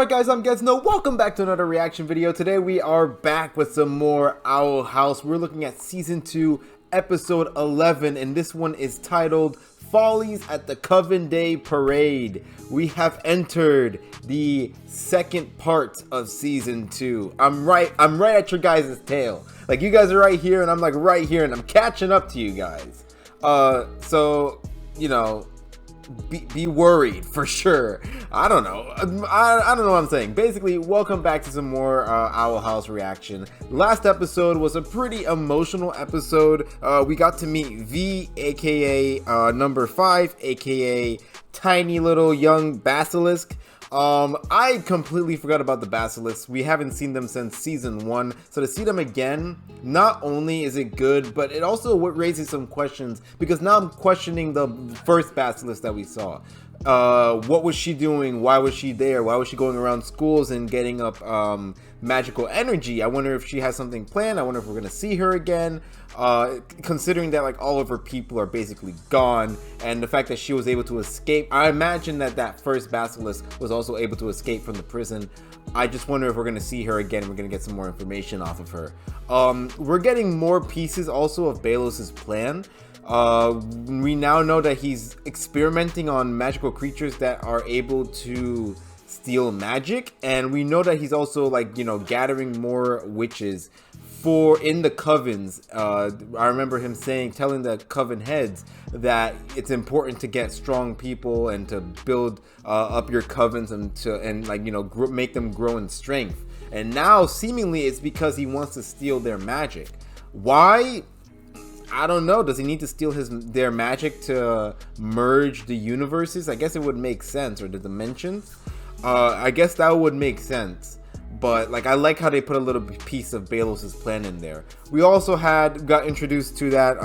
Alright guys, I'm Gezno. Welcome back to another reaction video. Today we are back with some more Owl House. We're looking at Season 2, Episode 11, and this one is titled Follies at the Coven Day Parade. We have entered the second part of Season 2. I'm right at your guys' tail. Like, you guys are right here, and I'm like right here, and I'm catching up to you guys. So, you know, be worried for sure. I don't know. I don't know what I'm saying. Basically, welcome back to some more Owl House reaction. Last episode was a pretty emotional episode. We got to meet V, aka number 5, aka tiny little young basilisk. I completely forgot about the basilisks. We haven't seen them since season 1, so to see them again, not only is it good, but it also raises some questions, because now I'm questioning the first basilisk that we saw. What was she doing? Why was she there? Why was she going around schools and getting up magical energy? I wonder if she has something planned. I wonder if we're gonna see her again, considering that like all of her people are basically gone, and the fact that she was able to escape. I imagine that that first basilisk was also able to escape from the prison. I just wonder if we're gonna see her again. We're gonna get some more information off of her. We're getting more pieces also of Balos's plan. We now know that he's experimenting on magical creatures that are able to steal magic, and we know that he's also, like, you know, gathering more witches for in the covens. I remember him telling the Coven Heads that it's important to get strong people and to build up your covens and like, you know, make them grow in strength. And now seemingly it's because he wants to steal their magic. Why? I don't know. Does he need to steal their magic to merge the universes? I guess it would make sense, or the dimensions. I guess that would make sense. But like, I like how they put a little piece of Balos's plan in there. We also got introduced to that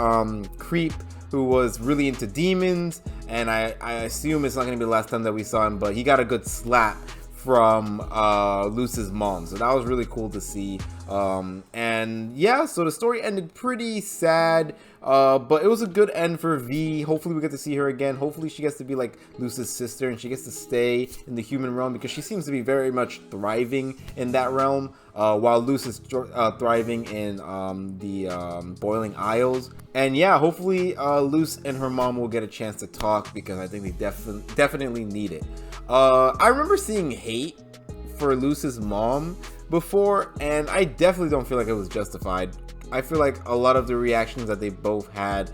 creep who was really into demons, and I assume it's not gonna be the last time that we saw him, but he got a good slap from Luz's mom, so that was really cool to see. And yeah, so the story ended pretty sad, but it was a good end for V. Hopefully we get to see her again. Hopefully she gets to be like Luz's sister and she gets to stay in the human realm, because she seems to be very much thriving in that realm, while Luz is thriving in the Boiling Isles. And yeah, hopefully Luz and her mom will get a chance to talk, because I think they definitely need it. I remember seeing hate for Luz's mom before, and I definitely don't feel like it was justified. I feel like a lot of the reactions that they both had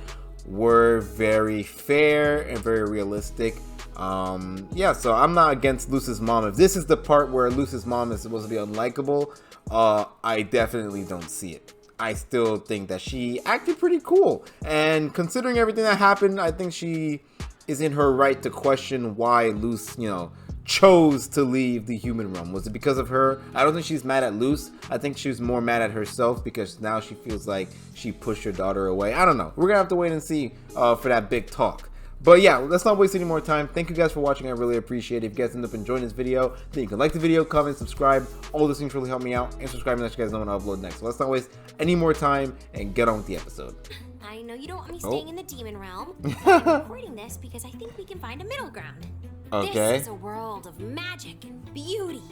were very fair and very realistic. Yeah, so I'm not against Luz's mom. If this is the part where Luz's mom is supposed to be unlikable, I definitely don't see it. I still think that she acted pretty cool, and considering everything that happened, I think she is in her right to question why Luz, you know, chose to leave the human realm. Was it because of her? I don't think she's mad at Luz. I think she was more mad at herself, because now she feels like she pushed her daughter away. I don't know. We're gonna have to wait and see for that big talk. But yeah, let's not waste any more time. Thank you guys for watching. I really appreciate it. If you guys end up enjoying this video, then you can like the video, comment, subscribe. All those things really help me out. And subscribe and let you guys know when I upload next. So let's not waste any more time and get on with the episode. I know you don't want me staying in the demon realm, but I'm recording this because I think we can find a middle ground. Okay. This is a world of magic and beauty.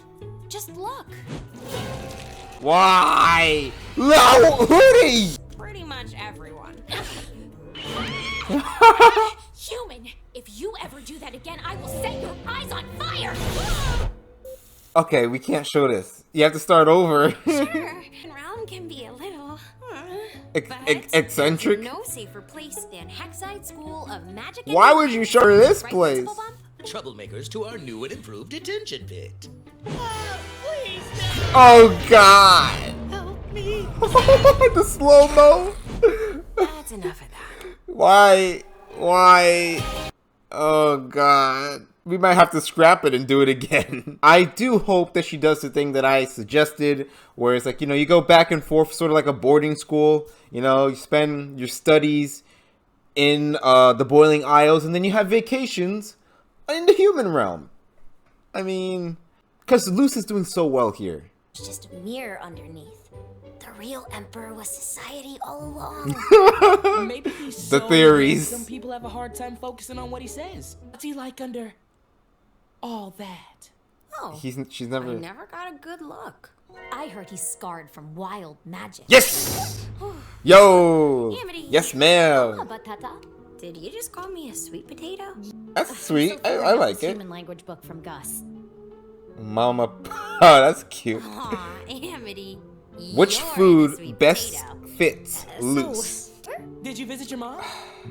Just look. Why? No, Hootie! Pretty much everyone. Human, if you ever do that again, I will set your eyes on fire. Okay, we can't show this. You have to start over. Sure, realm can be a little eccentric. No safer place than Hexside School of Magic. Why would you show her this place? Troublemakers to our new and improved detention pit. Please, Oh God! help me. The slow-mo. That's enough of that. Why? Oh God. We might have to scrap it and do it again. I do hope that she does the thing that I suggested, where it's like, you know, you go back and forth, sort of like a boarding school. You know, you spend your studies in the Boiling Isles, and then you have vacations in the human realm. I mean, because Luz is doing so well here. It's just a mirror underneath. The real emperor was society all along. Maybe he's The theories. Some people have a hard time focusing on what he says. What's he like under all that? No. She's I never. never got a good look. I heard he's scarred from wild magic. Yes. Yo. Amity. Yes, ma'am. Batata. Did you just call me a sweet potato? That's sweet. So I like this it. Human language book from Gus. Mama. Oh, that's cute. Aw, Amity. Which you're the food sweet best potato. fits loose? Did you visit your mom?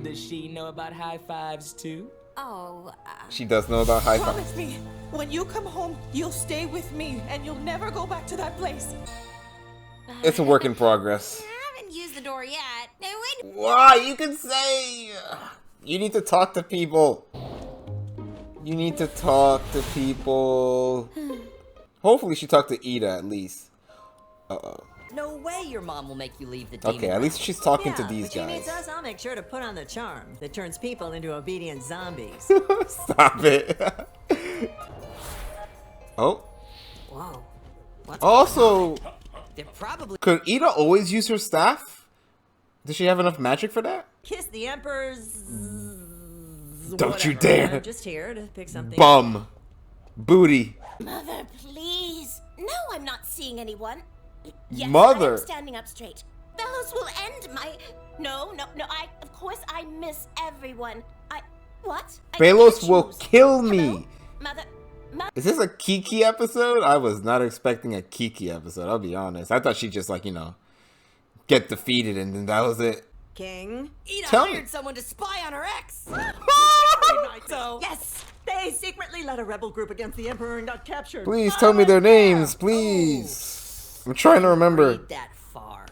Does she know about high fives too? Oh, She does know about high five. Promise me, when you come home, you'll stay with me and you'll never go back to that place. It's a work in progress. I haven't used the door yet. Now, wait. Why? You can say. You need to talk to people. You need to talk to people. Hopefully, she talked to Ida at least. Uh-oh. No way your mom will make you leave the demon. Okay, at least she's talking to these but she guys. meets us, I'll make sure to put on the charm that turns people into obedient zombies. Stop it. Oh. Whoa. What's Also, They're probably could Ida always use her staff? Does she have enough magic for that? kiss the emperor's. Don't you whatever. dare. I'm just here to pick something. Bum. Booty. Mother, please. No, I'm not seeing anyone. Yes, Mother. I'm standing up straight. Bellows will end my... No, of course I miss everyone. What? I Belos can't will choose. kill Hello? me. Mother, Is this a Kiki episode? I was not expecting a Kiki episode, I'll be honest. I thought she'd just, like, get defeated and then that was it. King. Ida Tell me. hired someone to spy on her ex. So, Yes. They secretly led a rebel group against the emperor and got captured. Please tell me their names, please. I'm trying to remember. Read that far.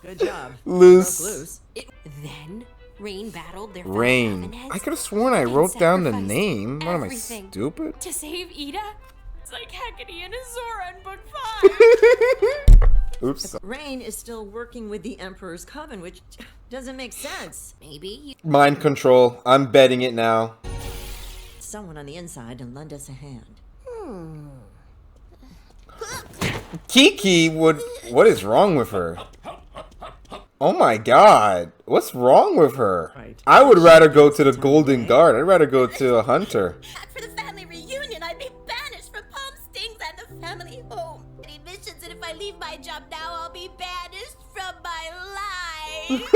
Good job. Loose. Broke loose. Then Rain battled their fellow Rain. Coven Heads I could have sworn I and wrote down the sacrificed name. What am I, everything stupid? to save Ida. It's like Hecate and Azora in book 5. Oops. Rain is still working with the Emperor's Coven, which doesn't make sense. Maybe Mind control. I'm betting it now. Someone on the inside to lend us a hand. Kiki would... What is wrong with her? Oh my god. What's wrong with her? Right. I would rather go to the Golden Guard. I'd rather go to a hunter. back for the family reunion. I'd be banished from Palm Stings and the family home. Any missions, and if I leave my job now, I'll be banished from my life.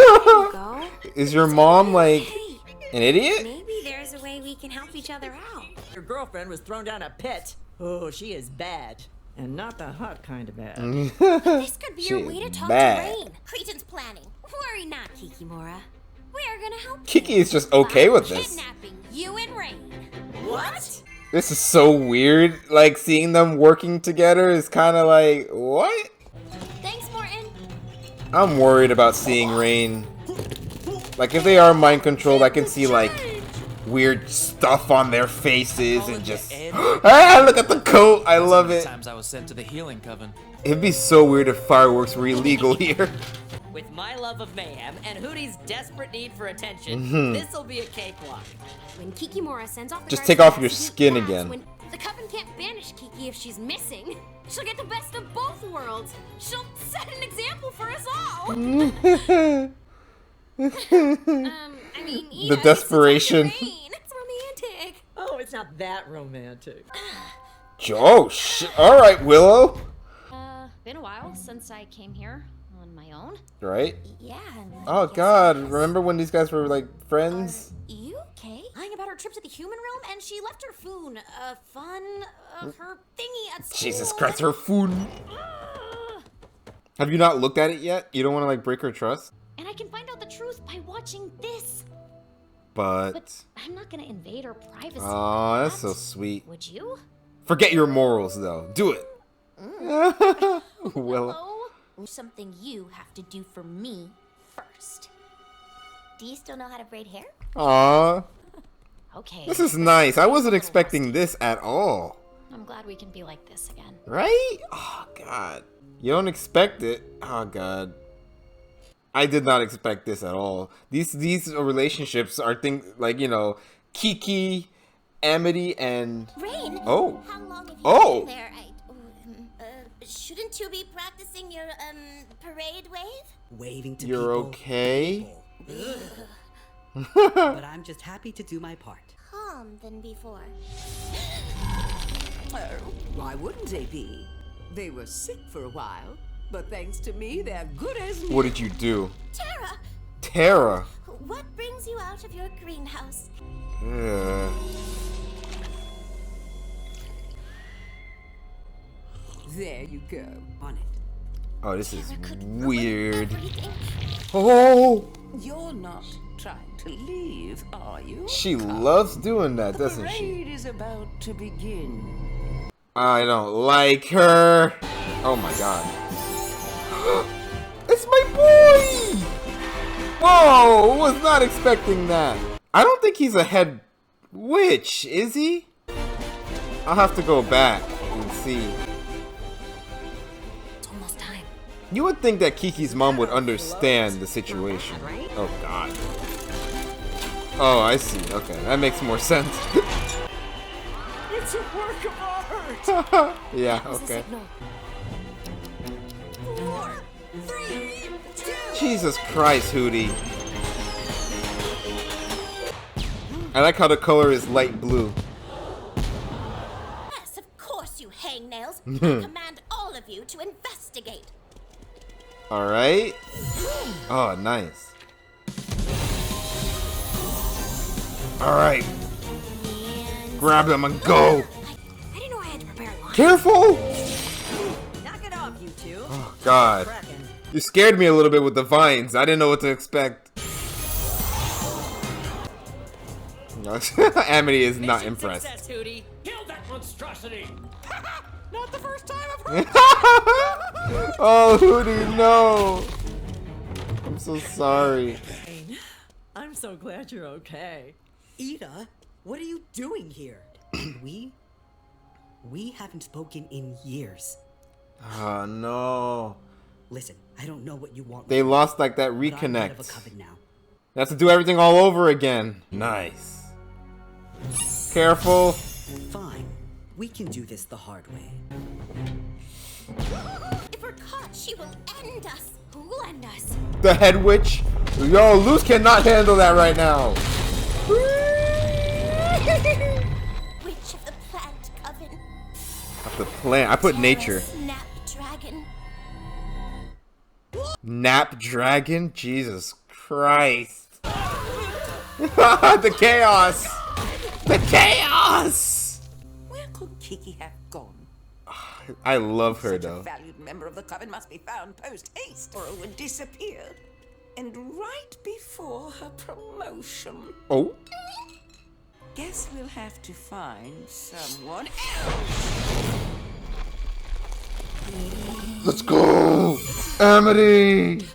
Go. Is your mom, like, an idiot? Maybe there's a way we can help each other out. Your girlfriend was thrown down a pit. Oh, she is bad. And not the hot kind of bad. This could be your She's way to talk bad. to Rain. Cretan's planning. Worry not, Kikimora. We're gonna help Kiki you is just okay by with this. Kidnapping you and Rain. What? This is so weird. Like, seeing them working together is kind of like, what? Thanks, Morton. I'm worried about seeing Rain. Like, if they are mind controlled, I can see, like, weird stuff on their faces and just... Ah, look at the coat! I love it. Times I was sent to the healing coven. It'd be so weird if fireworks were illegal here. With my love of mayhem and Hootie's desperate need for attention, this'll be a cakewalk. When Kikimora sends off the Just guards take to off your execute skin Cass, again. When the Coven can't banish Kiki if she's missing. She'll get the best of both worlds. She'll set an example for us all. I mean, The desperation. It's romantic. Oh, it's not that romantic. Oh, shit. Alright, Willow. Been a while since I came here on my own. Right? Yeah. Oh, God. Remember when these guys were, like, friends? You okay? Lying about her trip to the human realm, and she left her foon, her thingy at school. Jesus Christ, her food. Have you not looked at it yet? You don't want to, like, break her trust? And I can find out the truth by watching this. But... But I'm not gonna invade her privacy. Oh, like that's that. so sweet. Would you? Forget your morals, though. Do it. Willow. Oh, something you have to do for me first. Do you still know how to braid hair? Aw. Okay. This is nice. I wasn't expecting this at all. I'm glad we can be like this again. Right? Oh, God. You don't expect it. Oh, God. I did not expect this at all. These relationships are things like, Kiki, Amity, and... Rain. Oh. How long have you Oh. been there? Shouldn't you be practicing your parade wave? Waving to You're people. okay? But I'm just happy to do my part. Huh. calm than before. Why wouldn't they be? They were sick for a while, but thanks to me, they're good as new. What did you do? Tara! Tara! What brings you out of your greenhouse? There you go, on it. Oh, this is Tara could ruin weird. everything. Oh! You're not trying to leave, are you? She loves doing that, The doesn't she? parade is about to begin. I don't like her. Oh my god. It's my boy! Whoa! Was not expecting that. I don't think he's a head witch, is he? I'll have to go back and see. It's almost time. You would think that Kiki's mom would understand the situation. Oh god. Oh, I see. Okay, that makes more sense. It's a work of art! Yeah, That was the okay. signal. 4, 3, 2. Jesus Christ, Hootie. I like how the color is light blue. Yes, of course, you hangnails. I command all of you to investigate. Alright. Oh, nice. Alright. Grab them and go. I didn't know I had to prepare a line. Careful! Knock it off, you two. Oh, God. Cracking. You scared me a little bit with the vines. I didn't know what to expect. Amity is not Mission impressed. Success, Hootie. Kill that monstrosity! Not the first time I've heard. Oh, Hootie, no. I'm so sorry. I'm so glad you're okay. Ida, what are you doing here? we haven't spoken in years. Oh, no. Listen, I don't know what you want. They lost like that but I'm head of a reconnect. coven now. They have to do everything all over again. Nice. Careful. Fine. We can do this the hard way. If we're caught, she will end us. Who will end us? The head witch. Yo, Luz cannot handle that right now. Witch of the plant coven. Of the plant. I put nature. Snap dragon. Nap dragon? Jesus Christ. The chaos. The chaos. Where could Kiki have gone? I love her Such a though. valued member of the coven must be found post-haste, or it would disappear. And right before her promotion. Oh. Guess we'll have to find someone else. Let's go. Amity.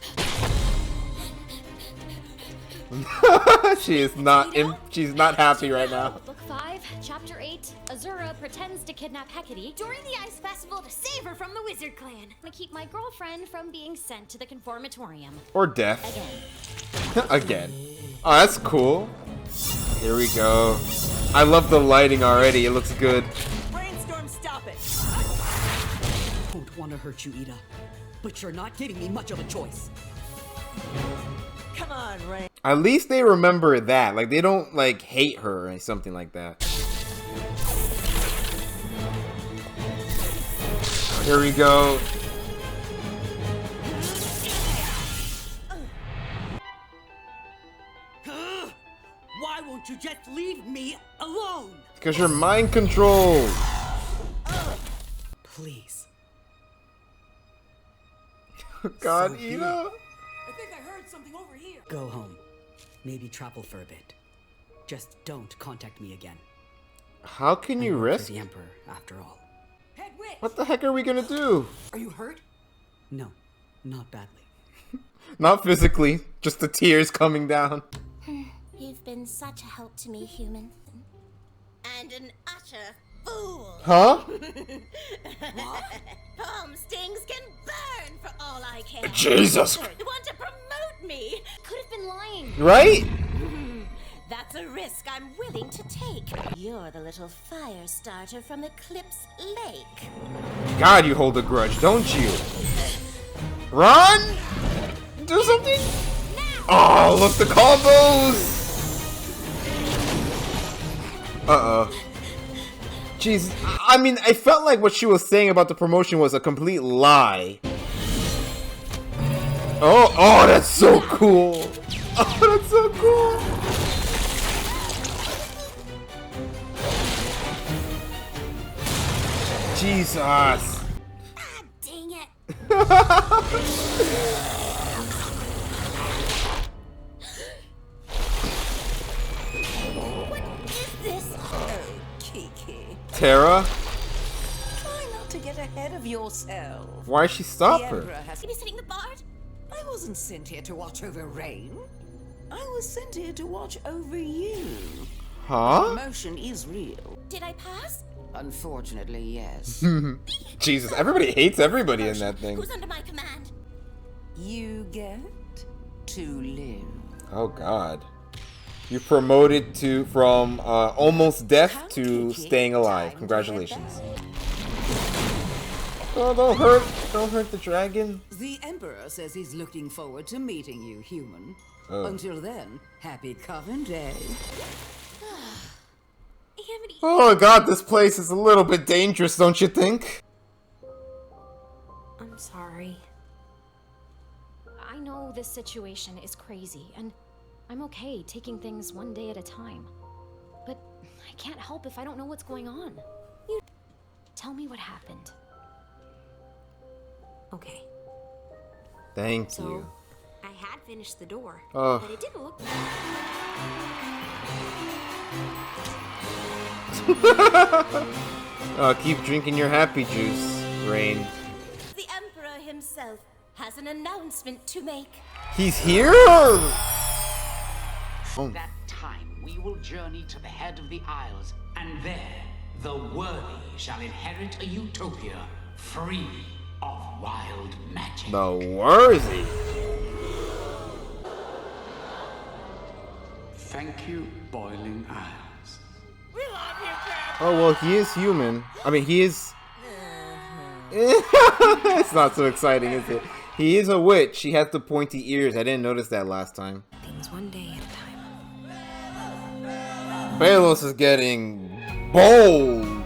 She's not happy right now. Book 5, Chapter 8. Azura pretends to kidnap Hecate During the Ice Festival to save her from the Wizard Clan. to keep my girlfriend from being sent to the Conformatorium. Or death. Again. Again. Oh, that's cool. Here we go. I love the lighting already. It looks good. Brainstorm, stop it. Don't want to hurt you, Ida, but you're not giving me much of a choice. Come on, Rain. At least they remember that. Like, they don't, like, hate her or something like that. Here we go. Why won't you just leave me alone? Because you're mind controlled. Please. God, So Ida. I think I heard something over here. Go home. Maybe travel for a bit. Just don't contact me again. How can you I work for risk? the Emperor, after all. Head witch. What the heck are we gonna do? Are you hurt? No, not badly. Not physically, just the tears coming down. You've been such a help to me, human. And an utter fool. Huh? Palm stings can burn for all I care. Jesus. You want to promote me? Could have been lying. Right? That's a risk I'm willing to take. You're the little fire starter from Eclipse Lake. God, you hold a grudge, don't you? Run! Do something? Oh, look, the combos! Jeez, I mean, I felt like what she was saying about the promotion was a complete lie. Oh, that's so cool. Oh, that's so cool. Jesus. Ah, dang it. What is this? Oh, Kiki. Tara? Try not to get ahead of yourself. Why'd she stop her? Babysitting the bard? I wasn't sent here to watch over Rain. I was sent here to watch over you. Huh? Promotion is real. Did I pass? Unfortunately, yes. Jesus, everybody hates everybody in that thing. Who's under my command? You get to live. Oh God. You promoted from almost death to staying alive. Congratulations. Oh, don't hurt the dragon. The Emperor says he's looking forward to meeting you, human. Oh. Until then, happy Coven Day. Amity. Oh God, this place is a little bit dangerous, don't you think? I'm sorry. I know this situation is crazy, and I'm okay taking things one day at a time. But I can't help if I don't know what's going on. You tell me what happened. Okay. Thank So, you. I had finished the door, Oh. but it didn't look. Keep drinking your happy juice, Rain. The Emperor himself has an announcement to make. He's here? That time we will journey to the head of the Isles, and there the worthy shall inherit a utopia free of wild magic. The worthy. Thank you, Boiling Isles. Oh well, he is human. I mean, he is. It's not so exciting, is it? He is a witch. He has the pointy ears. I didn't notice that last time. Things one day at a time. Balos is getting bold.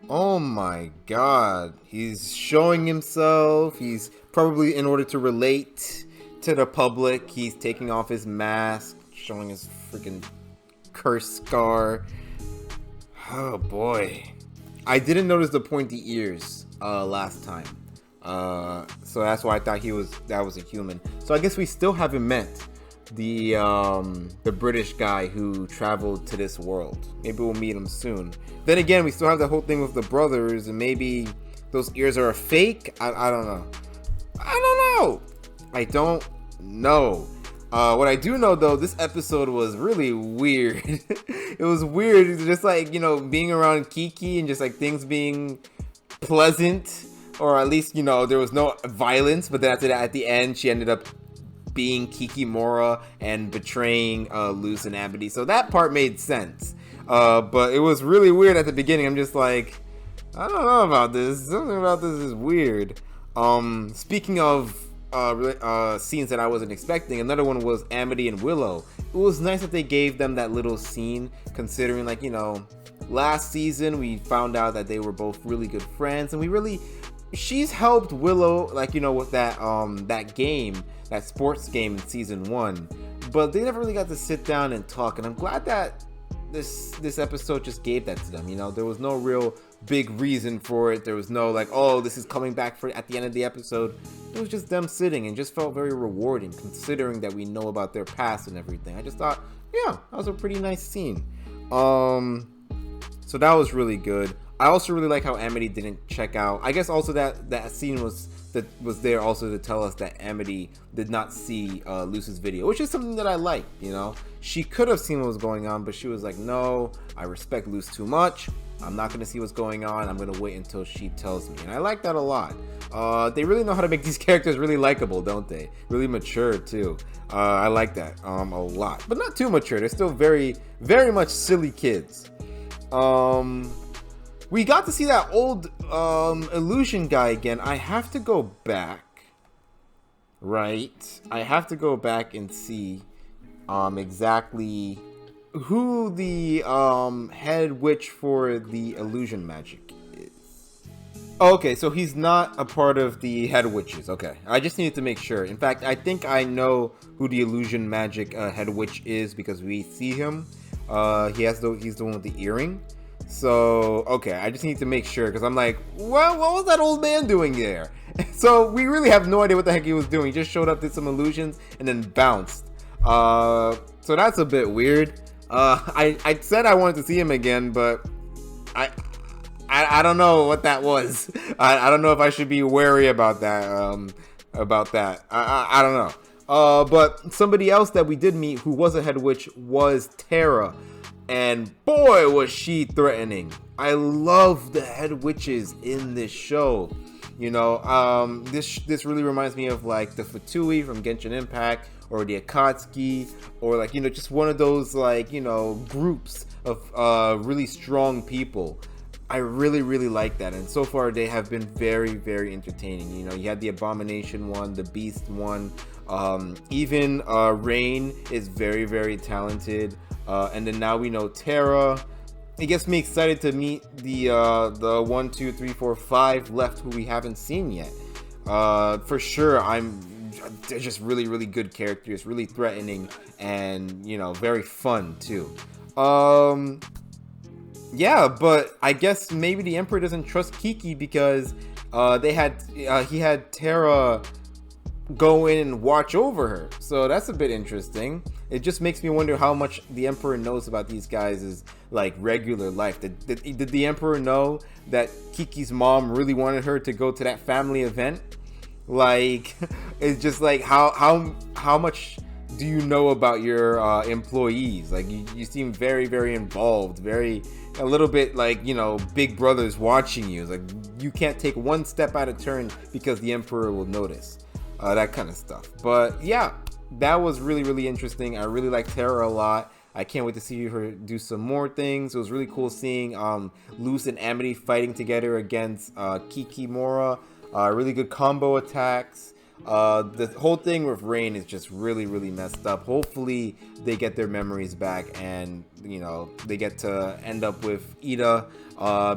Oh my God. He's showing himself. He's probably, in order to relate to the public, he's taking off his mask, showing his freaking curse scar. Oh boy. I didn't notice the pointy ears last time. So that's why I thought that was a human. So I guess we still haven't met the British guy who traveled to this world. Maybe we'll meet him soon. Then again, we still have the whole thing with the brothers, and maybe those ears are a fake. I don't know. I don't know. What I do know though, this episode was really weird. It was weird. It's just like, you know, being around Kiki and just like things being pleasant, or at least, you know, there was no violence. But then after that, at the end, she ended up being Kikimora and betraying Luz and Amity. So that part made sense. But it was really weird at the beginning. I'm just like, I don't know about this. Something about this is weird. Speaking of scenes that I wasn't expecting, another one was Amity and Willow. It was nice that they gave them that little scene, considering, like, you know, last season we found out that they were both really good friends, and she's helped Willow, like, you know, with that that game, that sports game in season 1, but they never really got to sit down and talk, and I'm glad that this episode just gave that to them. You know, there was no real big reason for it. There was no like, oh, this is coming back for at the end of the episode. It was just them sitting, and just felt very rewarding, considering that we know about their past and everything. I just thought, yeah, that was a pretty nice scene. So that was really good. I also really like how Amity didn't check out. I guess also that scene was there also to tell us that Amity did not see Luz's video, which is something that I like. You know, she could have seen what was going on, but she was like, no, I respect Luz too much. I'm not going to see what's going on. I'm going to wait until she tells me. And I like that a lot. They really know how to make these characters really likable, don't they? Really mature, too. I like that a lot. But not too mature. They're still very, very much silly kids. We got to see that old illusion guy again. I have to go back. Right? I have to go back and see exactly who the head witch for the illusion magic is. Oh, okay, so he's not a part of the head witches. Okay, I just needed to make sure. In fact, I think I know who the illusion magic head witch is because we see him. He's the one with the earring. So okay, I just need to make sure because I'm like, what was that old man doing there? So we really have no idea what the heck he was doing. He just showed up, did some illusions, and then bounced. So that's a bit weird. I said I wanted to see him again, but I don't know what that was. I don't know if I should be wary about that. I don't know. But somebody else that we did meet who was a head witch was Tara, and boy was she threatening. I love the head witches in this show. You know, this really reminds me of like the Fatui from Genshin Impact, or the Akatsuki, or like, you know, just one of those like, you know, groups of really strong people. I really like that, and so far they have been very entertaining. You know, you had the Abomination one, the Beast one, even Rain is very talented, and then now we know Terra. It gets me excited to meet the 1, 2, 3, 4, 5 left who we haven't seen yet. For sure, they're just really good characters, really threatening, and you know, very fun too. Yeah, but I guess maybe the Emperor doesn't trust Kiki because he had Terra go in and watch over her. So that's a bit interesting. It just makes me wonder how much the Emperor knows about these guys' like regular life. Did the Emperor know that Kiki's mom really wanted her to go to that family event? Like, it's just like how much do you know about your employees? Like, you seem very involved, a little bit like, you know, big brother's watching you. It's like you can't take one step out of turn because the Emperor will notice. That kind of stuff. But yeah, that was really interesting. I really like Terra a lot. I can't wait to see her do some more things. It was really cool seeing Luz and Amity fighting together against Kikimora. Really good combo attacks. The whole thing with Rain is just really messed up. Hopefully they get their memories back, and you know, they get to end up with Ida,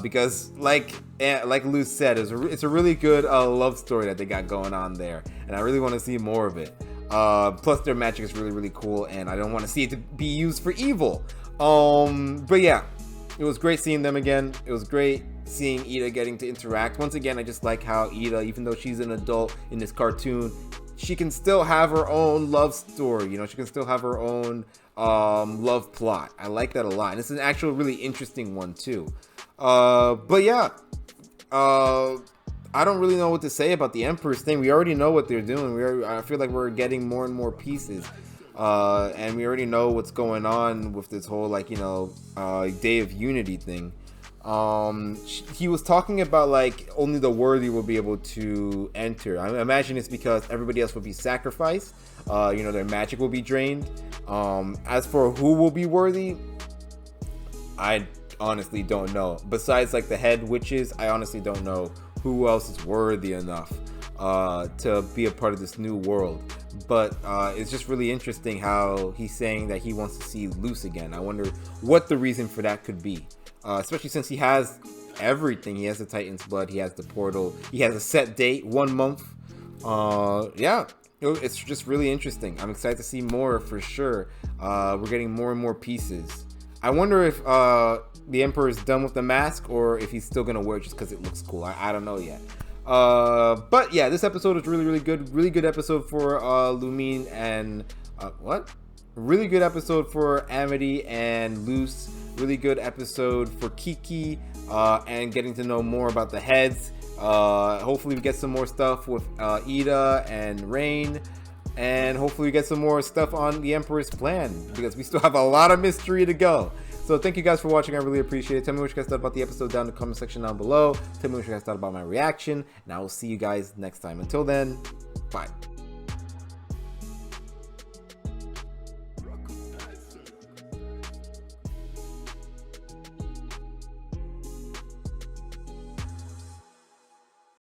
because like Luz said, it's a really good love story that they got going on there, and I really want to see more of it. Plus their magic is really cool, and I don't want to see it to be used for evil. But yeah, it was great seeing them again. It was great seeing Ida getting to interact. Once again, I just like how Ida, even though she's an adult in this cartoon, she can still have her own love story. You know, she can still have her own love plot. I like that a lot, and it's an actual really interesting one too. But yeah, I don't really know what to say about the Emperor's thing. We already know what they're doing. I feel like we're getting more and more pieces. And we already know what's going on with this whole, like, you know, Day of Unity thing. He was talking about like only the worthy will be able to enter. I imagine it's because everybody else will be sacrificed. You know, their magic will be drained. As for who will be worthy, I honestly don't know. Besides like the head witches, I honestly don't know who else is worthy enough to be a part of this new world. But it's just really interesting how he's saying that he wants to see Luz again. I wonder what the reason for that could be. Especially since he has everything. He has the Titan's blood, he has the portal, he has a set date, 1 month. Yeah, it's just really interesting. I'm excited to see more for sure. We're getting more and more pieces. I wonder if the Emperor is done with the mask, or if he's still gonna wear it just because it looks cool. I don't know yet. But yeah, this episode was really good. Really good episode for Lumine and really good episode for Amity and Luz. Really good episode for Kiki, and getting to know more about the heads. Hopefully we get some more stuff with Ida and Rain, and hopefully we get some more stuff on the Emperor's plan, because we still have a lot of mystery to go. So thank you guys for watching. I really appreciate it. Tell me what you guys thought about the episode down in the comment section down below. Tell me what you guys thought about my reaction, and I will see you guys next time. Until then, bye.